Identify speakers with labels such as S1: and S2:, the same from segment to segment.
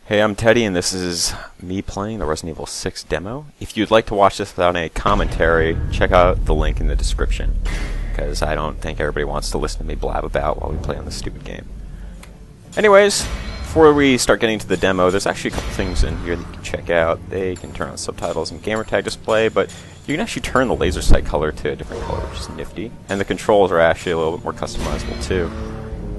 S1: Hey, I'm Teddy, and this is me playing the Resident Evil 6 demo. If you'd like to watch this without any commentary, check out the link in the description, because I don't think everybody wants to listen to me blab about while we play on this stupid game. Anyways, before we start getting to the demo, there's actually a couple things in here that you can check out. They can turn on subtitles and gamertag display, but you can actually turn the laser sight color to a different color, which is nifty. And the controls are actually a little bit more customizable, too.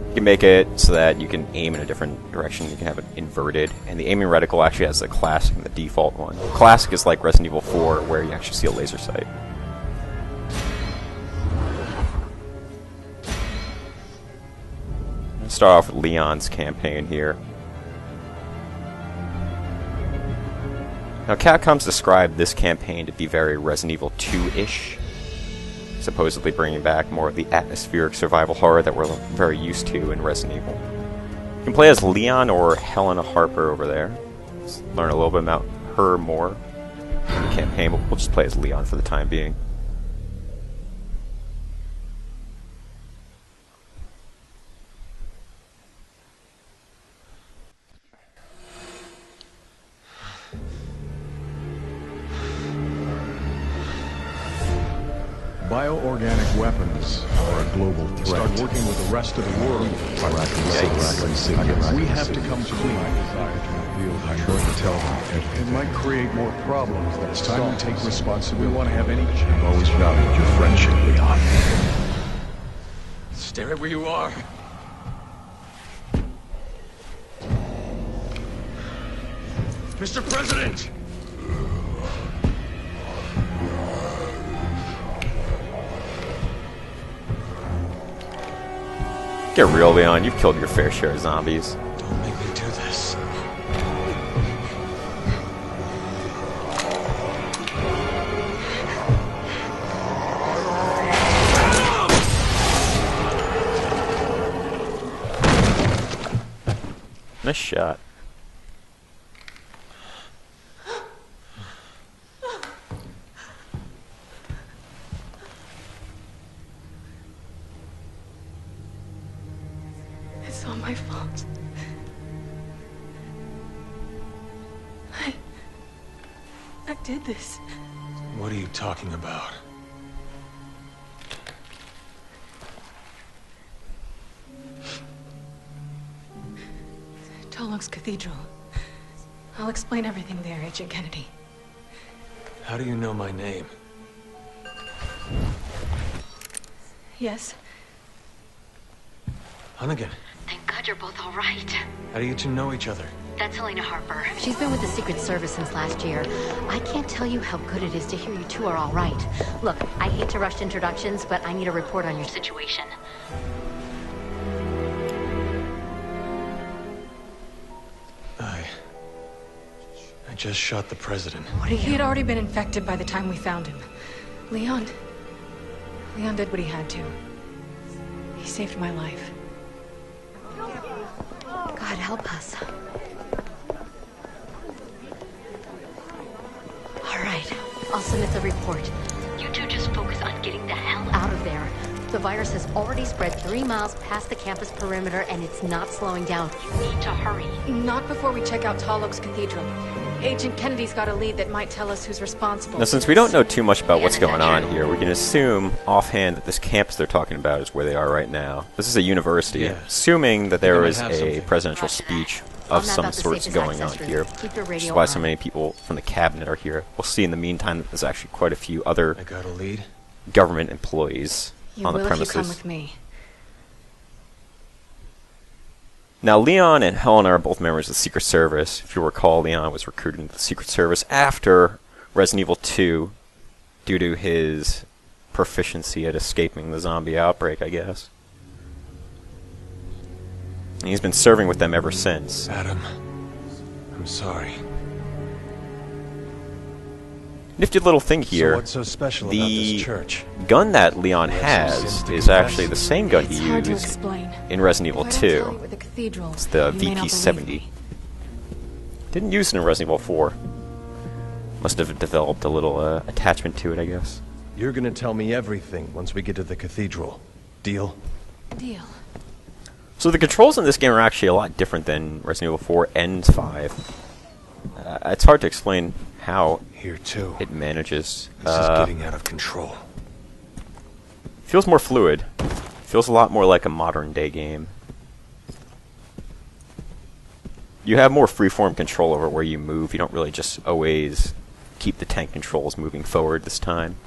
S1: You can make it so that you can aim in a different direction. You can have it inverted, and the aiming reticle actually has the classic and the default one. Classic is like Resident Evil 4, where you actually see a laser sight. Let's start off with Leon's campaign here. Now, Capcom's described this campaign to be very Resident Evil 2-ish. Supposedly bringing back more of the atmospheric survival horror that we're very used to in Resident Evil. You can play as Leon or Helena Harper over there. Let's learn a little bit about her more in the campaign, but we'll just play as Leon for the time being.
S2: Bioorganic weapons are a global threat. Start working with the rest of the world. We have to come clean. I'm going to tell them everything. It might create more problems. It's time we take responsibility. We want to have any chance. I've always valued your friendship, Leon.
S3: Stare at where you are. Mr. President!
S1: Get real, Leon. You've killed your fair share of zombies.
S3: Don't make me do this.
S1: Nice shot.
S4: It's all my fault. I did this.
S3: What are you talking about?
S4: Tolox Cathedral. I'll explain everything there, Agent Kennedy.
S3: How do you know my name?
S4: Yes?
S3: Hunnigan,
S5: Thank God you're both all right.
S3: how do you two know each other?
S5: That's Helena Harper. She's been with the Secret Service since last year. I can't tell you how good it is to hear you two are all right. Look, I hate to rush introductions, but I need a report on your situation.
S3: I just shot the president.
S4: What are you? He had already been infected by the time we found him. Leon did what he had to. He saved my life.
S5: God help us. All right, I'll submit the report. You two just focus on getting the hell out of there. The virus has already spread 3 miles past the campus perimeter, and it's not slowing down. You need to hurry.
S4: Not before we check out Tolox Cathedral. Agent Kennedy's got a lead that might tell us who's responsible.
S1: Now, since we don't know too much about what's going on here, we can assume offhand that this campus they're talking about is where they are right now. This is a university,
S3: Yeah.
S1: assuming that there is
S3: have
S1: a
S3: something.
S1: presidential speech of some sorts going on here, which is why so many people from the cabinet are here. We'll see in the meantime that there's actually quite a few other
S3: I got a lead?
S1: government employees
S4: You
S1: on the
S4: will if you
S1: premises.
S4: come with me.
S1: Now, Leon and Helena are both members of the Secret Service. If you recall, Leon was recruited into the Secret Service after Resident Evil 2 due to his proficiency at escaping the zombie outbreak, I guess. And he's been serving with them ever since.
S3: Adam, I'm sorry.
S1: Nifty little thing here.
S3: So what's so special about
S1: the
S3: this church?
S1: gun that Leon has is actually the same gun
S4: It's
S1: he
S4: hard to
S1: used
S4: explain.
S1: in Resident Evil
S4: If I don't tell
S1: 2.
S4: you at the cathedral,
S1: It's the
S4: you may not
S1: VP-70.
S4: believe me.
S1: Didn't use it in Resident Evil 4. Must have developed a little attachment to it, I guess.
S6: You're gonna tell me everything once we get to the cathedral. Deal?
S4: Deal.
S1: So So the controls in this game are actually a lot different than Resident Evil 4 and 5. It's hard to explain how
S3: Here too.
S1: it manages.
S3: This is getting out of control.
S1: Feels more fluid. Feels a lot more like a modern day game. You have more freeform control over where you move. You don't really just always keep the tank controls moving forward this time.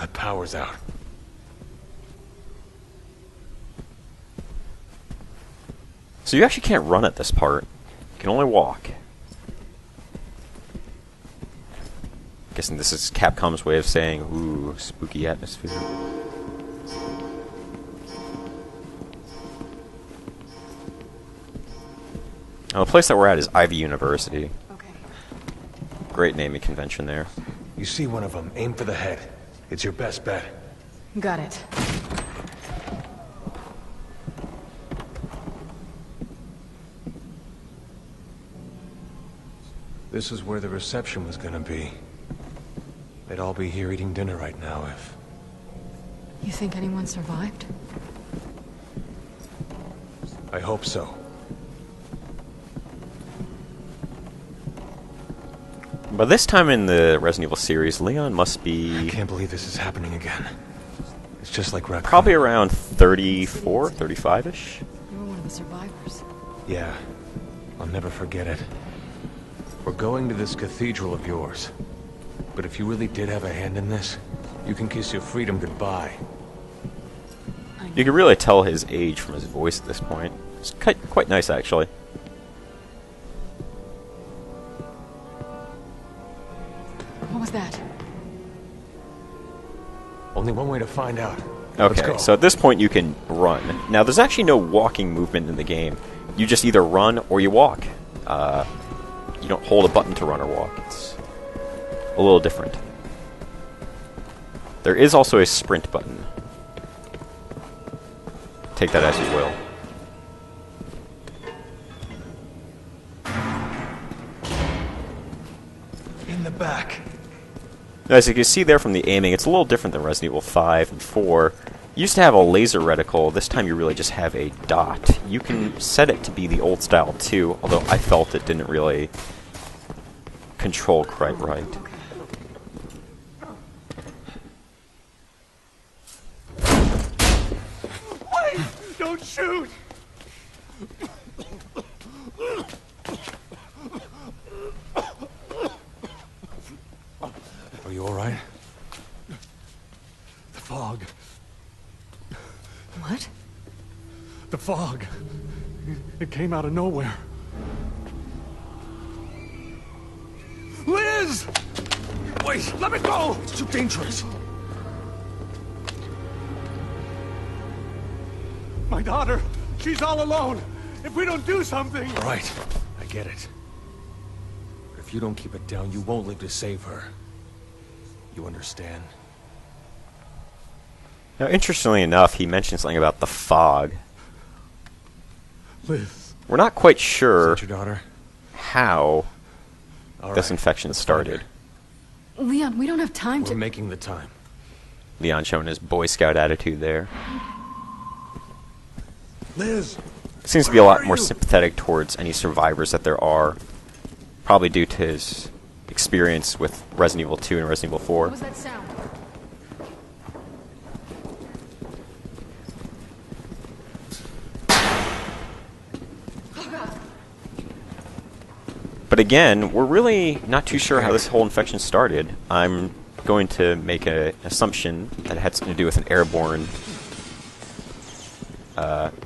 S3: The power's out.
S1: So you actually can't run at this part. You can only walk. Guessing this is Capcom's way of saying, ooh, spooky atmosphere. Now, the place that we're at is Ivy University.
S4: Okay.
S1: Great naming convention there.
S3: You see one of them, aim for the head. It's your best bet.
S4: Got it.
S3: This is where the reception was gonna be. They'd all be here eating dinner right now if...
S4: You think anyone survived?
S3: I hope so.
S1: By this time in the Resident Evil series, Leon must
S3: I
S1: be
S3: can't believe this is happening again. It's just like Raccoon.
S1: probably around 34, 35-ish.
S4: You were one of the survivors.
S3: Yeah. I'll never forget it. We're going to this cathedral of yours. But if you really did have a hand in this, you can kiss your freedom goodbye.
S1: You can really tell his age from his voice at this point. It's quite nice, actually.
S4: What was that?
S3: Only one way to find out. Let's
S1: Okay,
S3: go.
S1: so at this point you can run. Now, there's actually no walking movement in the game. You just either run or you walk. You don't hold a button to run or walk. It's a little different. There is also a sprint button. Take that as you will.
S3: In the back.
S1: Now, as you can see there from the aiming, it's a little different than Resident Evil 5 and 4. You used to have a laser reticle. This time you really just have a dot. You can set it to be the old style too, although I felt it didn't really control quite right.
S3: Wait! Don't shoot! Are you alright? The fog.
S4: What?
S2: The fog. It came out of nowhere. Liz!
S3: Wait! Let me go! It's too dangerous.
S2: My daughter, she's all alone. If we don't do something...
S3: All right, I get it. If you don't keep it down, you won't live to save her. You understand?
S1: Now, interestingly enough, he mentioned something about the fog.
S2: Liz.
S1: We're not quite
S3: Is
S1: sure
S3: that your daughter?
S1: how
S3: All
S1: this
S3: right.
S1: infection started.
S4: Leon, we don't have time
S3: We're
S4: to...
S3: making the time.
S1: Leon showing his Boy Scout attitude there.
S3: Liz!
S1: Seems to be a lot
S3: Where are
S1: more
S3: you?
S1: sympathetic towards any survivors that there are. Probably due to his experience with Resident Evil 2 and Resident Evil 4.
S4: What was that sound?
S1: But again, we're really not too sure how this whole infection started. I'm going to make an assumption that it had something to do with an airborne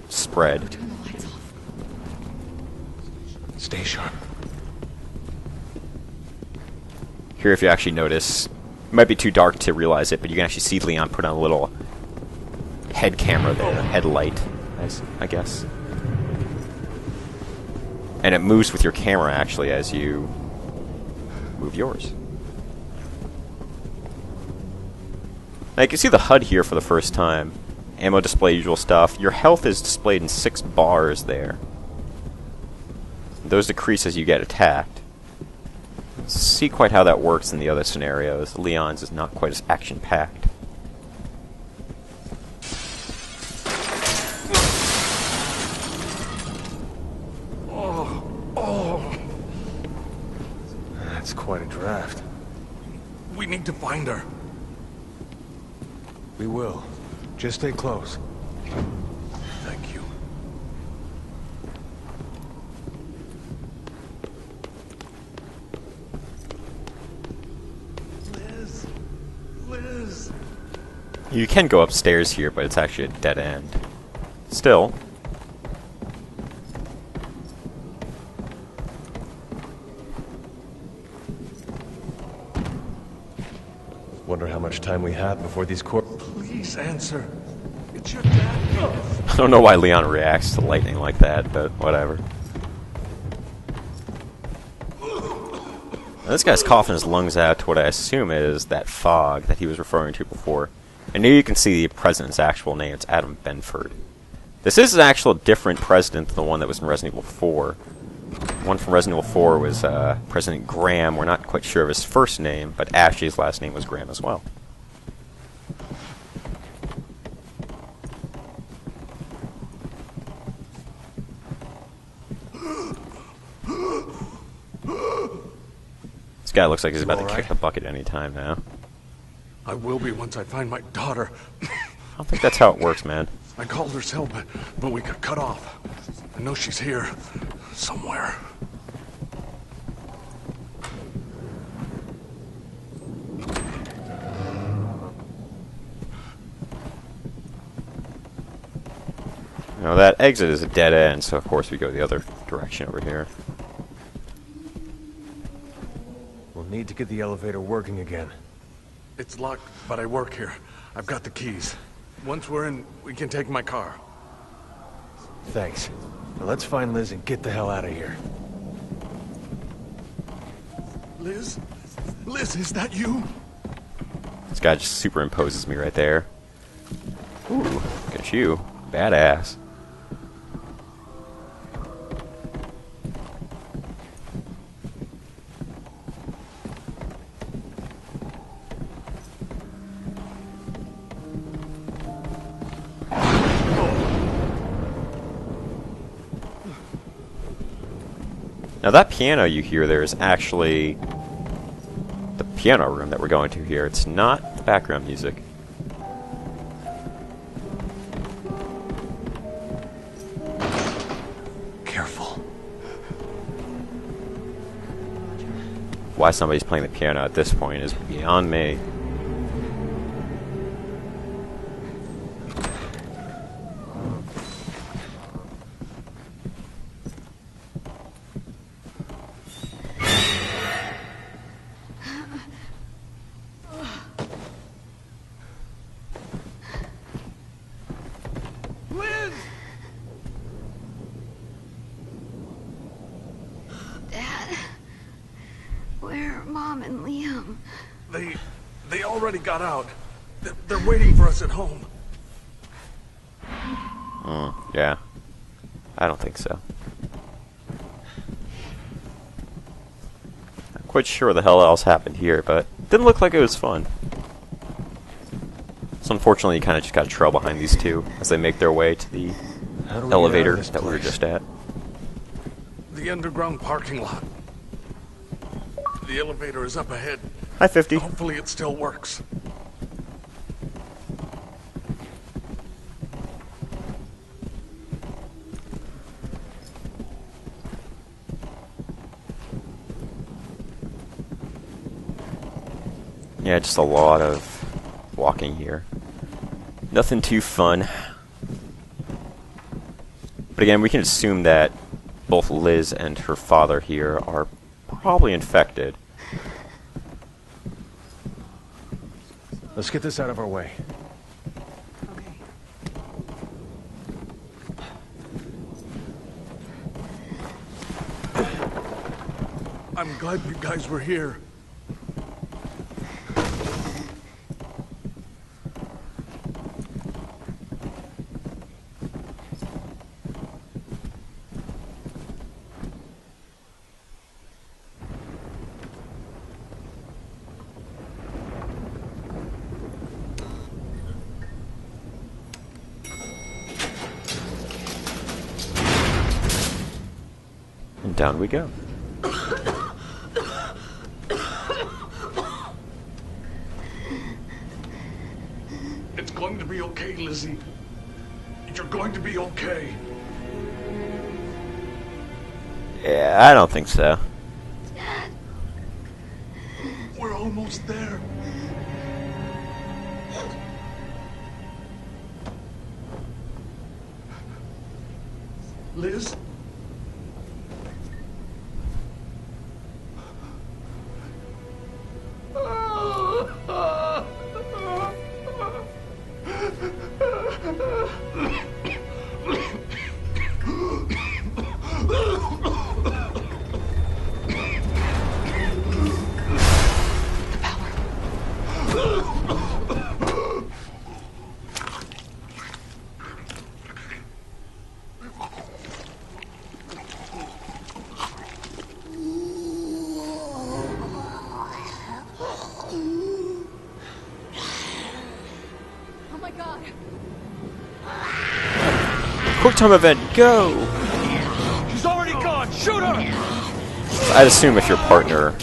S1: spread.
S4: Turn the lights off.
S3: Stay sharp.
S1: Here, if you actually notice, it might be too dark to realize it, but you can actually see Leon put on a little head camera there, headlight, I guess. And it moves with your camera, actually, as you move yours. Now, you can see the HUD here for the first time. Ammo display, usual stuff. Your health is displayed in 6 bars there. Those decrease as you get attacked. See quite how that works in the other scenarios. Leon's is not quite as action-packed.
S3: quite a draft.
S2: We need to find her.
S3: We will. Just stay close.
S2: Thank you. Liz!
S1: You can go upstairs here, but it's actually a dead end. Still.
S3: Wonder how much time we have before these
S2: Please answer. It's your dad.
S1: I don't know why Leon reacts to lightning like that, but whatever. Now, this guy's coughing his lungs out to what I assume is that fog that he was referring to before. And here you can see the president's actual name. It's Adam Benford. This is an actual different president than the one that was in Resident Evil 4. The one from Resident Evil 4 was President Graham. We're not quite sure of his first name, but Ashley's last name was Graham as well. This guy looks like he's about to kick the bucket any time now.
S2: I will be once I find my daughter.
S1: I don't think that's how it works, man.
S2: I called her cell, but we got cut off. I know she's here. Somewhere.
S1: Now that exit is a dead end, so of course we go the other direction over here.
S3: We'll need to get the elevator working again.
S2: It's locked, but I work here. I've got the keys. Once we're in, we can take my car.
S3: Thanks. Now let's find Liz and get the hell out of here.
S2: Liz? Liz, is that you?
S1: This guy just superimposes me right there. Ooh, look at you. Badass. Now that piano you hear there is actually the piano room that we're going to here. It's not the background music.
S3: Careful.
S1: Why somebody's playing the piano at this point is beyond me.
S5: Mom and Liam.
S2: They already got out. They're waiting for us at home.
S1: Yeah. I don't think so. Not quite sure what the hell else happened here, but didn't look like it was fun. So unfortunately, you kind of just got to trail behind these two as they make their way to the elevator that we were just at.
S2: The underground parking lot. The elevator is up ahead.
S1: Hi, 50.
S2: Hopefully it still works.
S1: Yeah, just a lot of walking here. Nothing too fun. But again, we can assume that both Liz and her father here are probably infected.
S3: Let's get this out of our way.
S4: Okay.
S2: I'm glad you guys were here.
S1: And down we go.
S2: okay, Lizzie. You're going to be okay.
S1: Yeah, I don't think so.
S2: We're almost there. Liz?
S5: Oh my god.
S1: Quick time event, go!
S3: She's already gone! Shoot her!
S1: I'd assume if your partner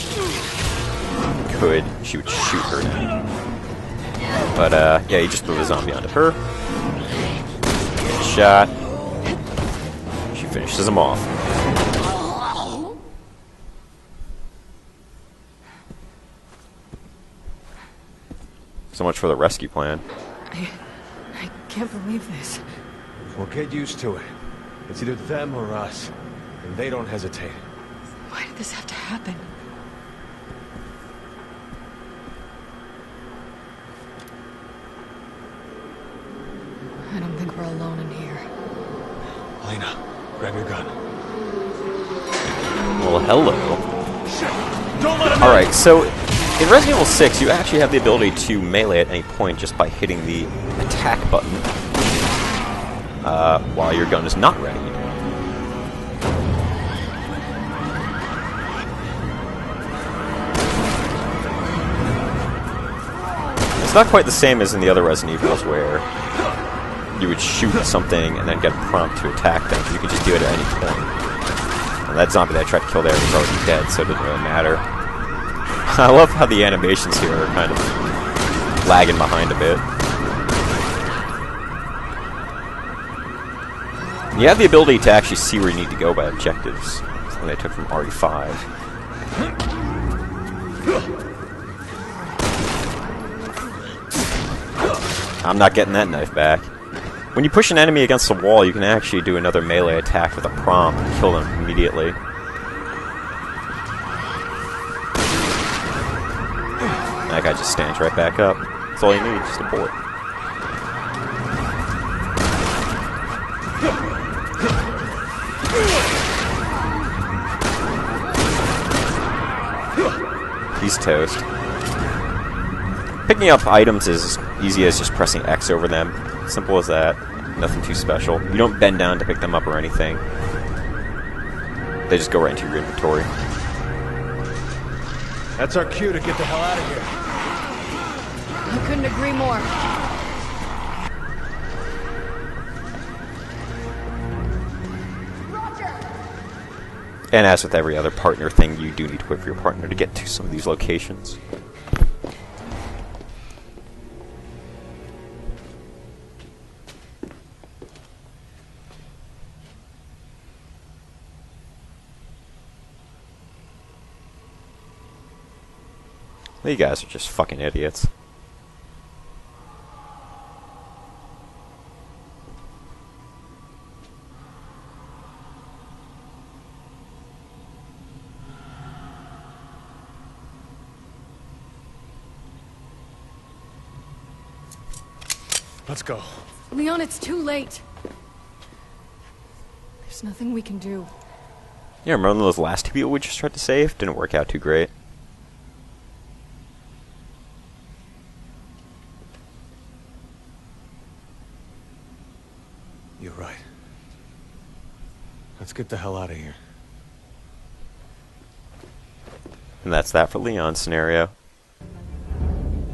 S1: could, she would shoot her now. But, yeah, you just throw the zombie onto her. Get shot. She finishes him off. So much for the rescue plan.
S4: I can't believe this.
S3: We'll get used to it. It's either them or us. And they don't hesitate.
S4: Why did this have to happen? I don't think we're alone in here.
S3: Lena, grab your gun.
S1: Well, hello.
S3: Don't let him
S1: Alright, so in Resident Evil 6, you actually have the ability to melee at any point just by hitting the attack button while your gun is not ready. It's not quite the same as in the other Resident Evils where you would shoot something and then get a prompt to attack them. You could just do it at any point. And that zombie that I tried to kill there was already dead, so it didn't really matter. I love how the animations here are kind of lagging behind a bit. You have the ability to actually see where you need to go by objectives. Something they took from RE5. I'm not getting that knife back. When you push an enemy against the wall, you can actually do another melee attack with a prompt and kill them immediately. That guy just stands right back up. That's all you need, just a bullet. He's toast. Picking up items is as easy as just pressing X over them. Simple as that. Nothing too special. You don't bend down to pick them up or anything. They just go right into your inventory.
S3: That's our cue to get the hell out of here.
S5: I couldn't agree more.
S1: And as with every other partner thing, you do need to wait for your partner to get to some of these locations. You guys are just fucking idiots.
S3: Let's go.
S4: Leon, it's too late. There's nothing we can do.
S1: Yeah, remember those last two people we just tried to save? Didn't work out too great.
S3: You're right. Let's get the hell out of here.
S1: And that's that for Leon's scenario.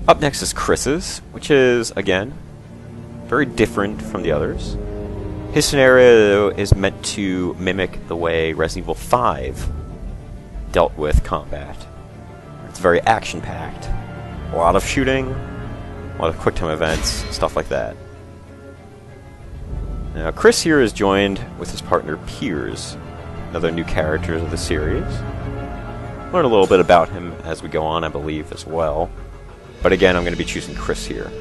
S1: Up next is Chris's, which is, again, very different from the others. His scenario is meant to mimic the way Resident Evil 5 dealt with combat. It's very action-packed. A lot of shooting, a lot of quick-time events, stuff like that. Now, Chris here is joined with his partner Piers, another new characters of the series. Learn a little bit about him as we go on, I believe, as well. But again, I'm going to be choosing Chris here.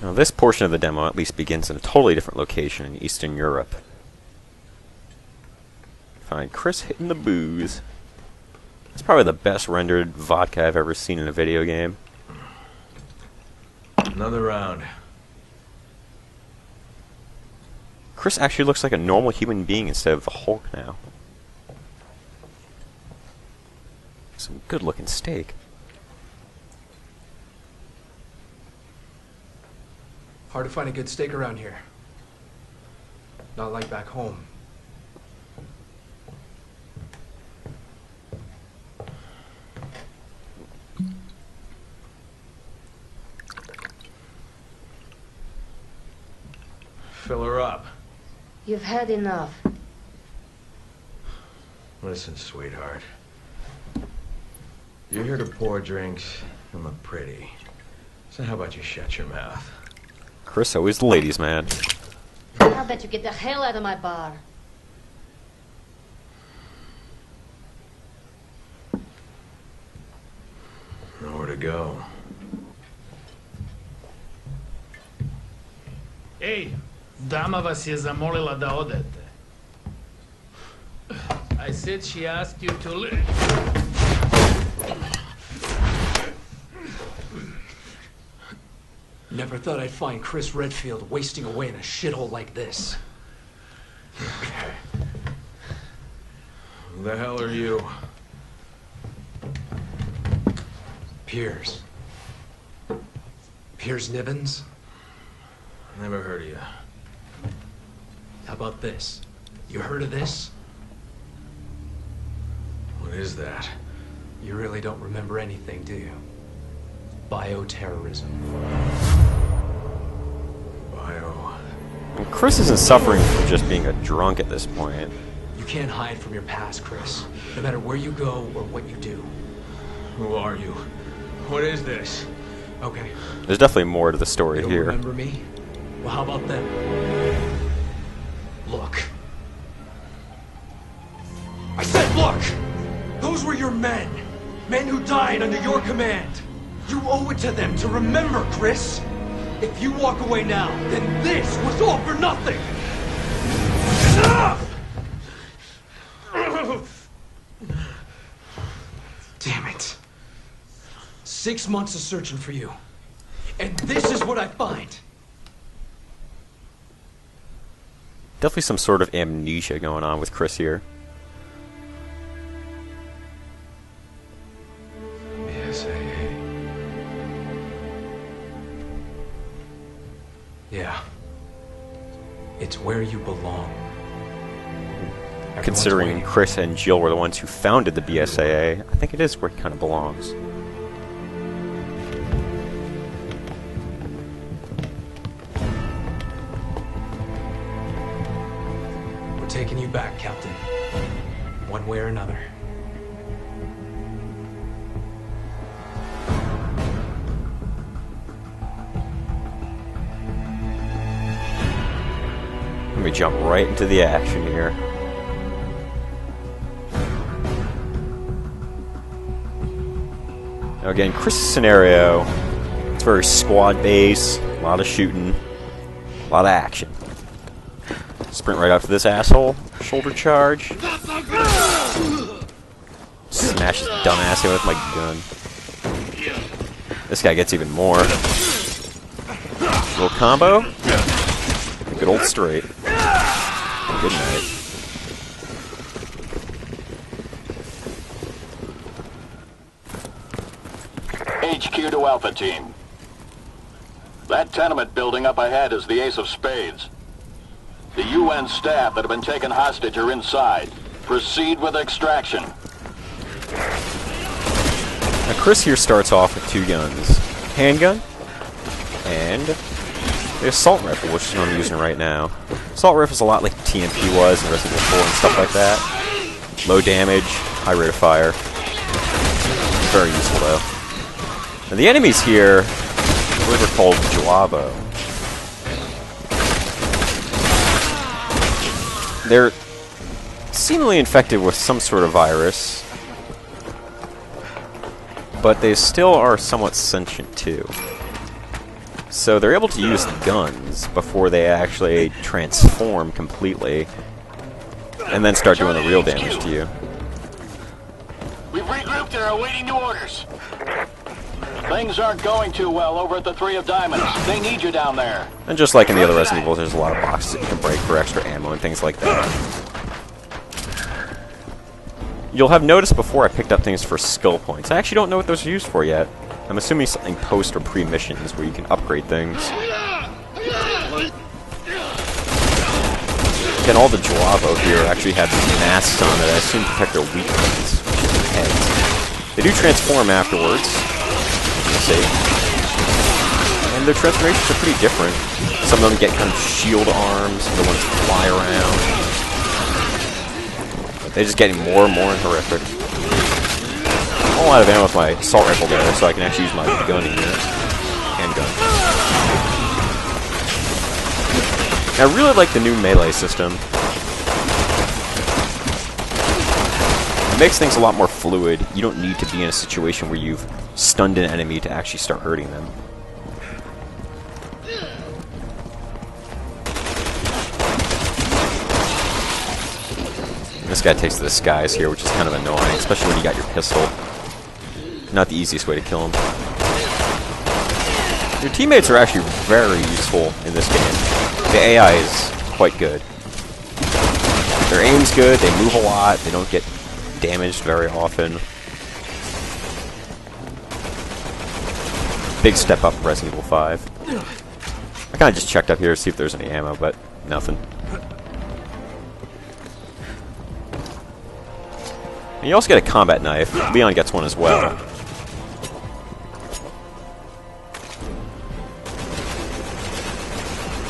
S1: Now, this portion of the demo at least begins in a totally different location in Eastern Europe. Find Chris hitting the booze. It's probably the best rendered vodka I've ever seen in a video game.
S3: Another round.
S1: Chris actually looks like a normal human being instead of the Hulk now. Some good looking steak.
S6: Hard to find a good steak around here. Not like back home.
S3: Fill her up.
S5: You've had enough.
S3: Listen, sweetheart. You're here to pour drinks and look pretty. So how about you shut your mouth?
S1: Chris always the ladies' man.
S5: I'll bet you get the hell out of my bar.
S3: Nowhere to go.
S7: Ej, dama vas je zamolila da odete. I said she asked you to leave.
S6: Never thought I'd find Chris Redfield wasting away in a shithole like this.
S3: Who the hell are you?
S6: Piers. Piers Nivens?
S3: Never heard of you.
S6: How about this? You heard of this?
S3: What is that?
S6: You really don't remember anything, do you? Bioterrorism.
S3: Bio.
S1: And Chris isn't suffering from just being a drunk at this point.
S6: You can't hide from your past, Chris. No matter where you go or what you do.
S3: Who are you? What is this?
S6: Okay.
S1: There's definitely more to the story
S6: You don't
S1: here.
S6: remember me? Well, how about them? Look. I said look! Those were your men. Men who died under your command. You owe it to them to remember, Chris. If you walk away now, then this was all for nothing! Damn it. 6 months of searching for you. And this is what I find.
S1: Definitely some sort of amnesia going on with Chris here.
S3: BSAA.
S6: Yeah. It's where you belong. Everyone's
S1: Considering
S6: waiting.
S1: Chris and Jill were the ones who founded the BSAA, I think it is where he kind of belongs.
S6: We're taking you back, Captain. One way or another.
S1: Let me jump right into the action here. Now again, Chris's scenario, it's very squad-based, a lot of shooting, a lot of action. Sprint right after this asshole, shoulder charge. Smash his dumbass in with my gun. This guy gets even more. Little combo. Good old straight. Good night.
S8: HQ to Alpha Team. That tenement building up ahead is the Ace of Spades. The UN staff that have been taken hostage are inside. Proceed with extraction.
S1: Now Chris here starts off with two guns. Handgun And the assault rifle, which is what I'm using right now. Assault rifle is a lot like TMP was in Resident Evil 4 and stuff like that. Low damage, high rate of fire. Very useful though. And the enemies here, I believe are called Joavo. They're seemingly infected with some sort of virus, but they still are somewhat sentient too. So they're able to use guns before they actually transform completely, and then start doing the real damage to you.
S8: We've regrouped and are awaiting new orders. Things aren't going too well over at the Three of Diamonds. They need you down there.
S1: And just like in the other Resident Evil, there's a lot of boxes that you can break for extra ammo and things like that. You'll have noticed before I picked up things for skill points. I actually don't know what those are used for yet. I'm assuming something post or pre-missions where you can upgrade things. Again, all the Joavo here actually have these masks on that I assume protect their weak points, which is their heads. They do transform afterwards. See. And their transformations are pretty different. Some of them get kind of shield arms, other ones fly around. But they're just getting more and more horrific. I'm all out of ammo with my assault rifle there, so I can actually use my gun here. Handgun. I really like the new melee system. It makes things a lot more fluid. You don't need to be in a situation where you've stunned an enemy to actually start hurting them. And this guy takes to the skies here, which is kind of annoying, especially when you got your pistol. Not the easiest way to kill him. Your teammates are actually very useful in this game. The AI is quite good. Their aim's good, they move a lot, they don't get damaged very often. Big step up Resident Evil 5. I kind of just checked up here to see if there's any ammo, but nothing. And you also get a combat knife. Leon gets one as well.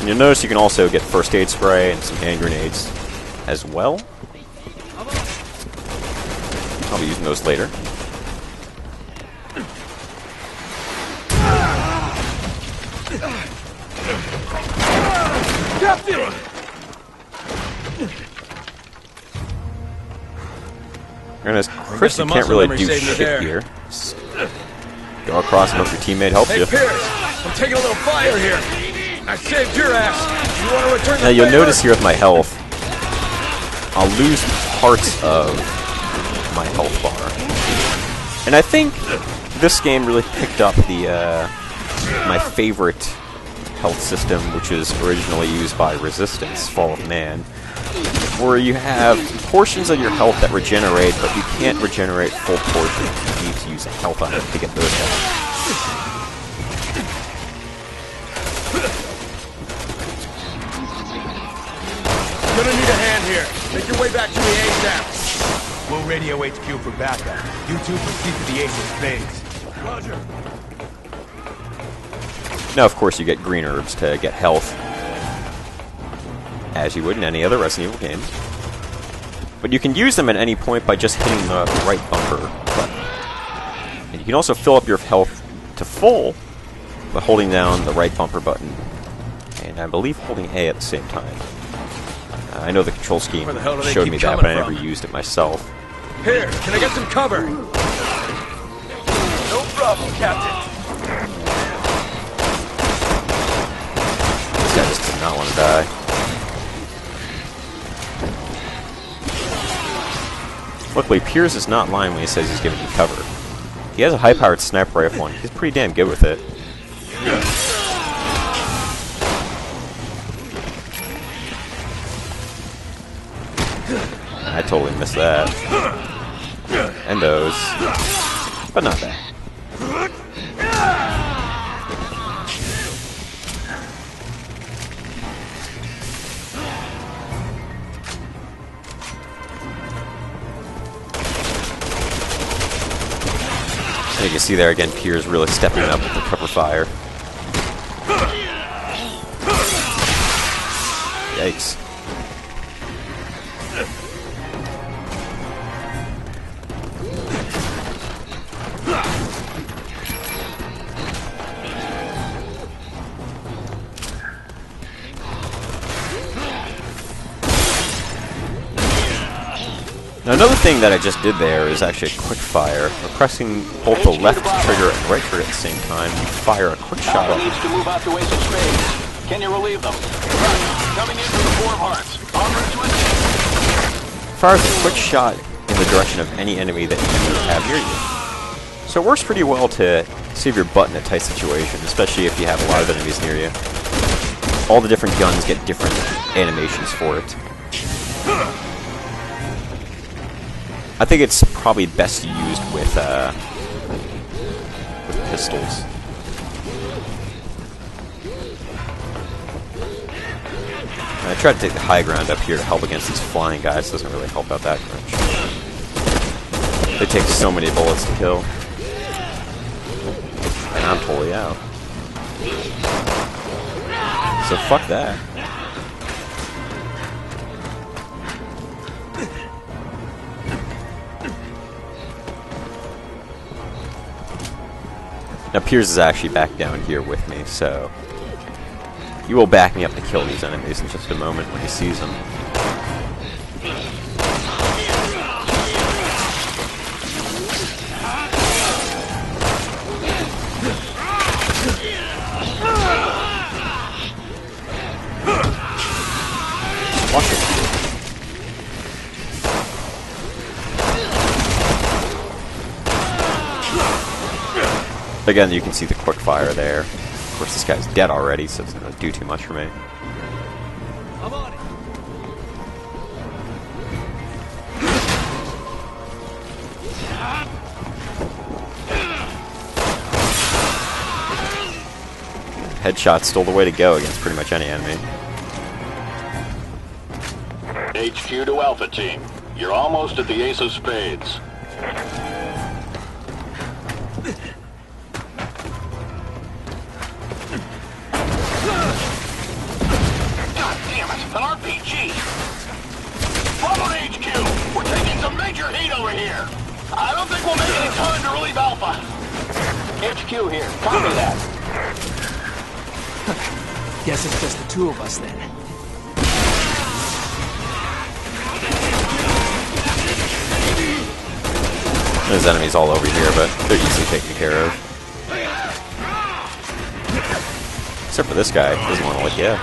S1: And you'll notice you can also get first aid spray and some hand grenades as well. I'll be using those later.
S6: Captain!
S1: And Chris, you can't really do shit here. Just go across and hope your teammate helps you.
S6: Hey Pierce, I'm taking a little fire here. I saved your ass. You want to return the
S1: Now you'll
S6: favor?
S1: notice here with my health, I'll lose parts of my health bar. And I think this game really picked up the my favorite health system, which was originally used by Resistance, Fall of Man, where you have portions of your health that regenerate, but you can't regenerate full portions. You need to use a health item to get those health.
S6: Gonna need a hand here. Make your way back to the ASAP. We'll radio HQ for backup. You two proceed to the Ace of Spades. Roger.
S1: Now, of course, you get green herbs to get health, as you would in any other Resident Evil game. But you can use them at any point by just hitting the right bumper button. And you can also fill up your health to full by holding down the right bumper button. And I believe holding A at the same time. I know the control scheme showed me that, but I never used it myself.
S6: Here, can I get some cover? No problem, Captain.
S1: This guy just does not want to die. Luckily, Piers is not lying when he says he's giving you cover. He has a high-powered sniper rifle, and he's pretty damn good with it. I totally missed that. And those. But not bad. And you can see there again, Piers really stepping up with the cover fire. Yikes. Now another thing that I just did there is actually a quick fire. By pressing both the left trigger and right trigger at the same time, you fire a quick shot
S8: Alpha needs to move out to Ace of Spades. Can you relieve them? Coming in from the Four of Hearts. En route to escape.
S1: Fires a quick shot in the direction of any enemy that you have near you. So it works pretty well to save your butt in a tight situation, especially if you have a lot of enemies near you. All the different guns get different animations for it. I think it's probably best used with pistols. And I tried to take the high ground up here to help against these flying guys. Doesn't really help out that much. They take so many bullets to kill. And I'm totally out. So fuck that. Now Piers is actually back down here with me, so he will back me up to kill these enemies in just a moment when he sees them. Watch it. Again, you can see the quick fire there. Of course, this guy's dead already, so it's not going to do too much for me.
S6: I'm on it.
S1: Headshot's still the way to go against pretty much any enemy.
S8: HQ to Alpha Team. You're almost at the Ace of Spades. God damn it! An RPG! Bravo to HQ! We're taking some major heat over here! I don't think we'll make it in time to relieve Alpha! HQ here. Copy that.
S6: Guess it's just the two of us then.
S1: There's enemies all over here, but they're easily taken care of. Except for this guy, he doesn't want to let go.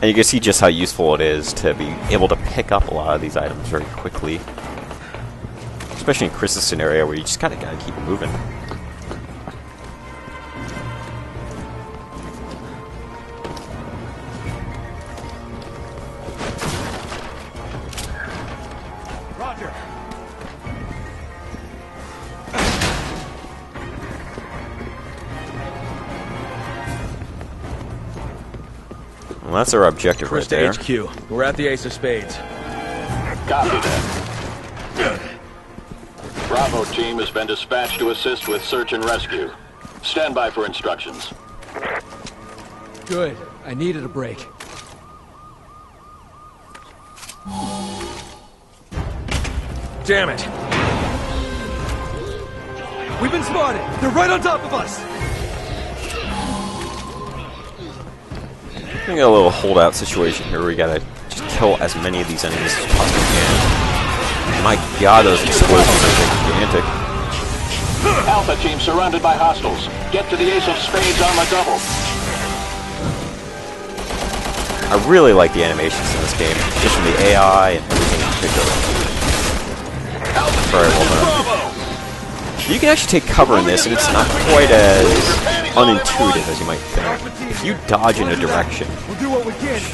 S1: And you can see just how useful it is to be able to pick up a lot of these items very quickly. Especially in Chris's scenario where you just gotta keep moving.
S6: Roger.
S1: Well, that's our objective right there.
S6: HQ. We're at the Ace of Spades.
S8: Copy that. Bravo Team has been dispatched to assist with search and rescue. Stand by for instructions.
S6: Good. I needed a break. Damn it! We've been spotted! They're right on top of us!
S1: We got a little holdout situation here where we gotta just kill as many of these enemies as possibly can. My god, those explosions are gigantic.
S8: Alpha Team surrounded by hostiles. Get to the Ace of Spades on the double.
S1: I really like the animations in this game, just from the AI and everything in particular. Very well done. You can actually take cover in this, and it's not quite as unintuitive as you might think. If you dodge in a direction,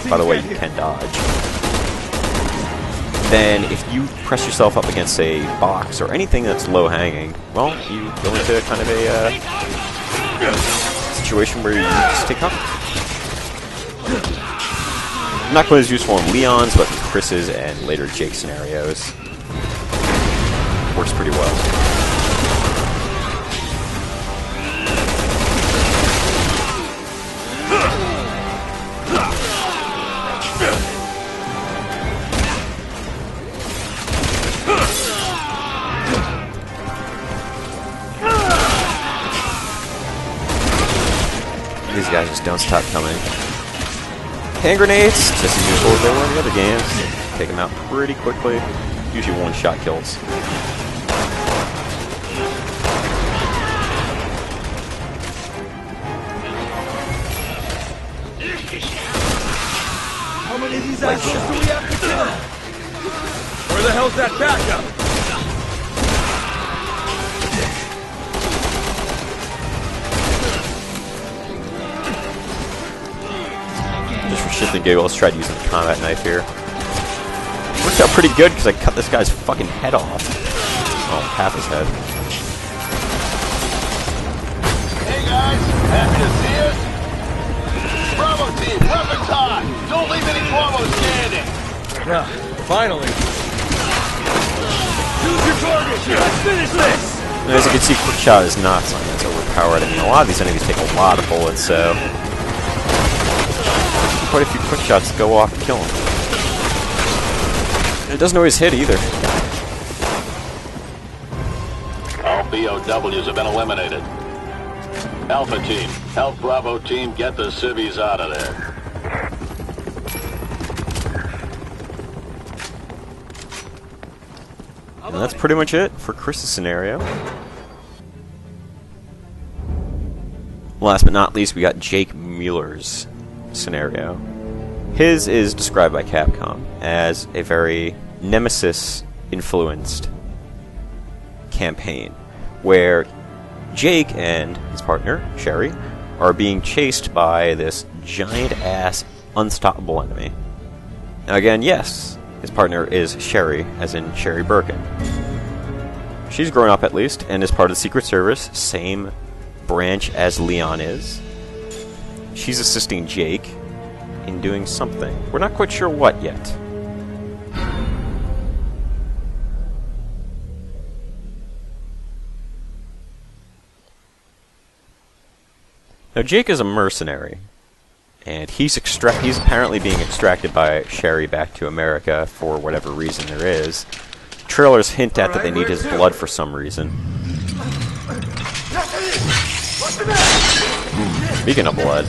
S1: by the way, you can dodge, then if you press yourself up against a box or anything that's low-hanging, well, you go into kind of a situation where you just take cover. Not quite as useful in Leon's, but in Chris's and later Jake's scenarios. Works pretty well. These guys just don't stop coming. Hand grenades, just as usual as they were in the other games. Take them out pretty quickly. Usually one-shot kills.
S6: How many of these assholes do we have to kill? Where the hell's that backup?
S1: Just for shits and giggles, tried using the combat knife here. Worked out pretty good because I cut this guy's fucking head off. Oh, half his head.
S8: Hey guys, happy to see us. Bravo team, weapons high. Don't leave any Cuomo standing.
S6: Yeah, finally. Choose your target. Let's finish this.
S1: And as you can see, quick shot is not something that's overpowered. I mean, a lot of these enemies take a lot of bullets, so quite a few quick shots go off and kill him. And it doesn't always hit either.
S8: All BOWs have been eliminated. Alpha team, help Bravo team get the civvies out of there.
S1: And that's pretty much it for Chris's scenario. Last but not least, we got Jake Mueller's scenario. His is described by Capcom as a very Nemesis-influenced campaign, where Jake and his partner, Sherry, are being chased by this giant-ass, unstoppable enemy. Now again, yes, his partner is Sherry, as in Sherry Birkin. She's grown up at least, and is part of the Secret Service, same branch as Leon is. She's assisting Jake in doing something. We're not quite sure what yet. Now Jake is a mercenary, and he's apparently being extracted by Sherry back to America for whatever reason there is. Trailers hint at that they need his blood for some reason. Speaking of blood.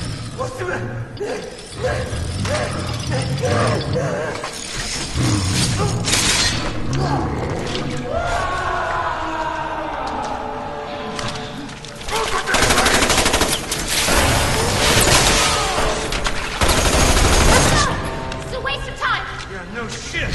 S5: It's a waste of time!
S6: Yeah, no shit.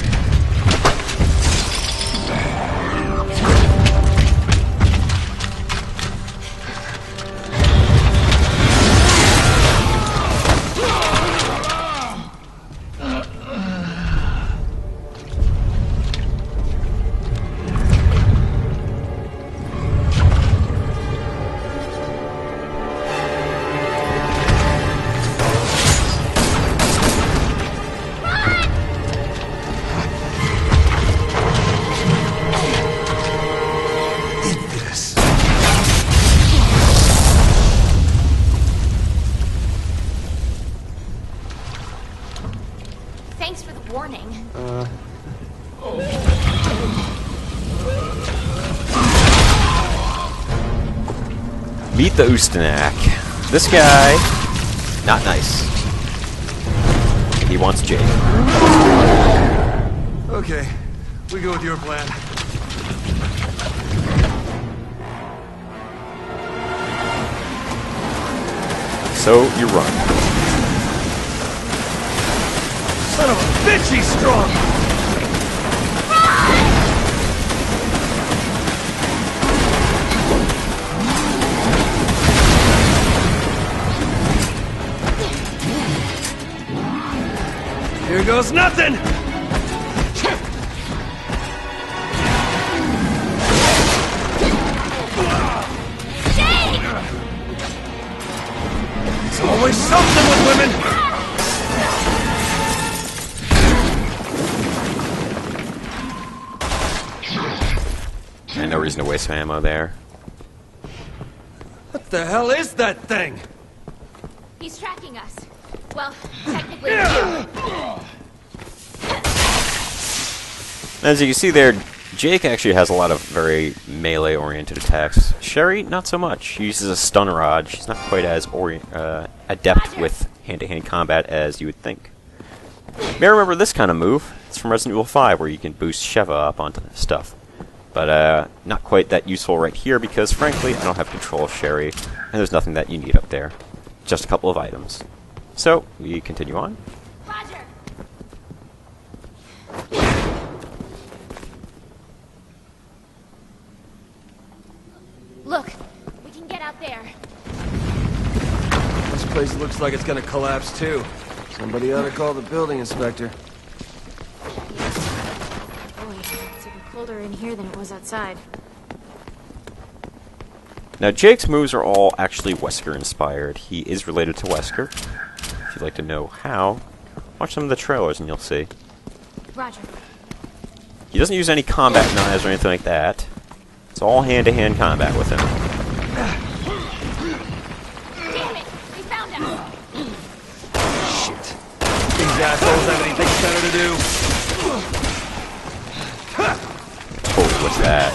S5: Thanks for the warning.
S1: Meet the Ustanak. This guy, not nice. He wants Jake.
S6: Okay, we go with your plan.
S1: So you run.
S6: Son of a bitch, he's strong! Here goes nothing! It's always something with women!
S1: reason to waste some ammo there.
S6: What the hell is that thing?
S5: He's tracking us. Well, technically you.
S1: As you can see there, Jake actually has a lot of very melee-oriented attacks. Sherry, not so much. She uses a stun rod. She's not quite as adept with hand-to-hand combat as you would think. You may remember this kind of move. It's from Resident Evil 5, where you can boost Sheva up onto stuff. But not quite that useful right here, because frankly, I don't have control of Sherry, and there's nothing that you need up there. Just a couple of items. So, we continue on.
S5: Roger. Look, we can get out there.
S6: This place looks like it's gonna collapse too. Somebody ought to call the building inspector.
S9: Boy, it's even colder in here than it was outside.
S1: Now, Jake's moves are all actually Wesker-inspired. He is related to Wesker. If you'd like to know how, watch some of the trailers and you'll see.
S9: Roger.
S1: He doesn't use any combat knives or anything like that. It's all hand-to-hand combat with him.
S5: Damn it! They found us!
S6: Shit. These assholes have anything better to do?
S1: Oh, what's that?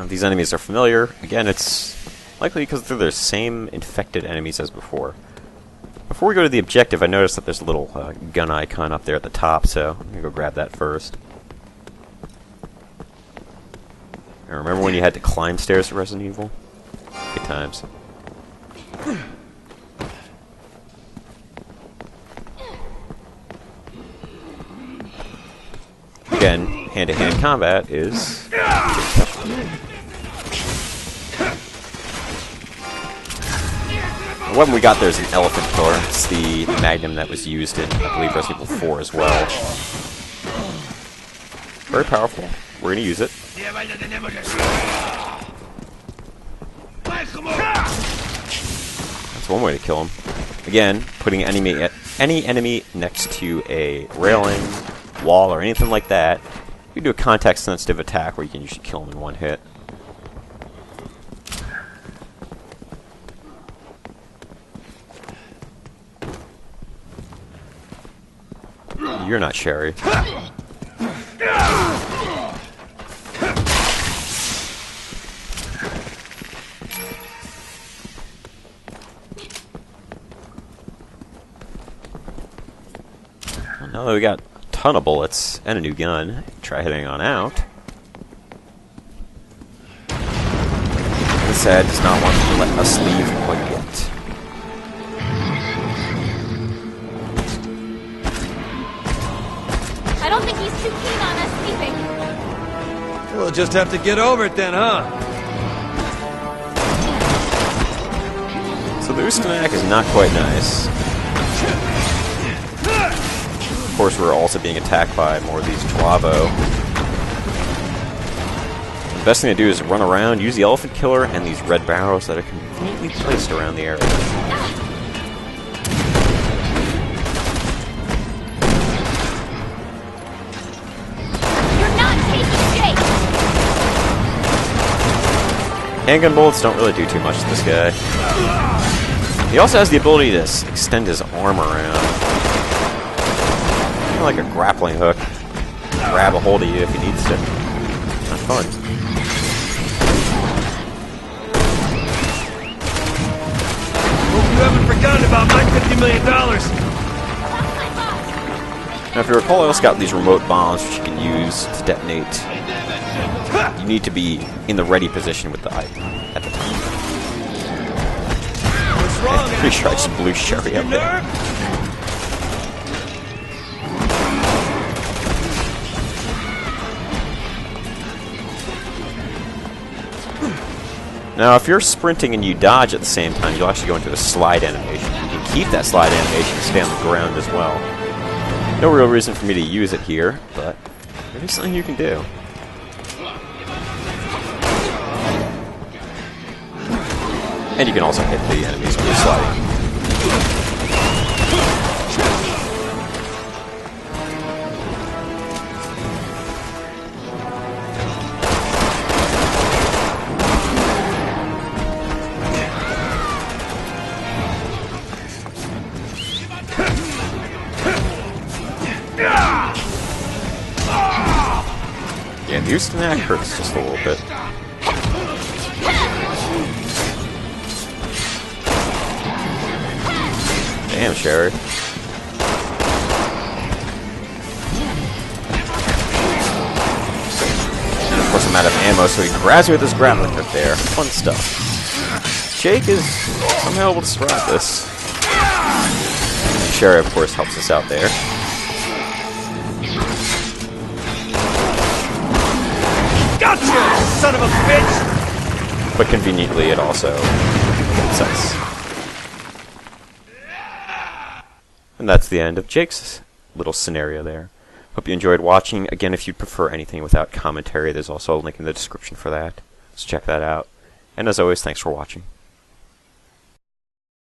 S1: These enemies are familiar. Again, it's likely because they're the same infected enemies as before. Before we go to the objective, I noticed that there's a little gun icon up there at the top, so I'm going to go grab that first. And remember when you had to climb stairs for Resident Evil? Good times. Again, hand-to-hand combat is... The weapon we got there is an elephant killer. It's the Magnum that was used in, I believe, Resident Evil 4 as well. Very powerful. We're going to use it. That's one way to kill him. Again, putting any enemy next to a railing, wall, or anything like that, you can do a context-sensitive attack where you can usually kill him in one hit. You're not Sherry. Well, now that we got a ton of bullets and a new gun, try heading on out. This ad does not want to let us leave quite yet.
S5: I don't think he's too keen on us leaving.
S6: We'll just have to get over it then, huh?
S1: So the Ustanak is not quite nice. Of course, we're also being attacked by more of these Jwavo. The best thing to do is run around, use the elephant killer, and these red barrels that are conveniently placed around the area. Handgun bullets don't really do too much to this guy. He also has the ability to extend his arm around. Kind of like a grappling hook. Grab a hold of you if he needs to. Not fun.
S6: Hope you haven't forgotten about my $50 million.
S1: Now, if you recall, I also got these remote bombs which you can use to detonate. You need to be in the ready position with the item at the time.
S6: What's wrong?
S1: I'm pretty sure I just blew Sherry up there. Now, if you're sprinting and you dodge at the same time, you'll actually go into a slide animation. You can keep that slide animation and stay on the ground as well. No real reason for me to use it here, but it is something you can do. And you can also hit the enemies with sliding. Yeah, the Houston act hurts just a little bit. Damn, Sherry. And of course I'm out of ammo, so he grabs me with his grappling hook there. Fun stuff. Jake is somehow able to survive this. And Sherry, of course, helps us out there.
S6: Gotcha, son of a bitch!
S1: But conveniently, it also hits us. And that's the end of Jake's little scenario there. Hope you enjoyed watching. Again, if you'd prefer anything without commentary, there's also a link in the description for that. So check that out. And as always, thanks for watching.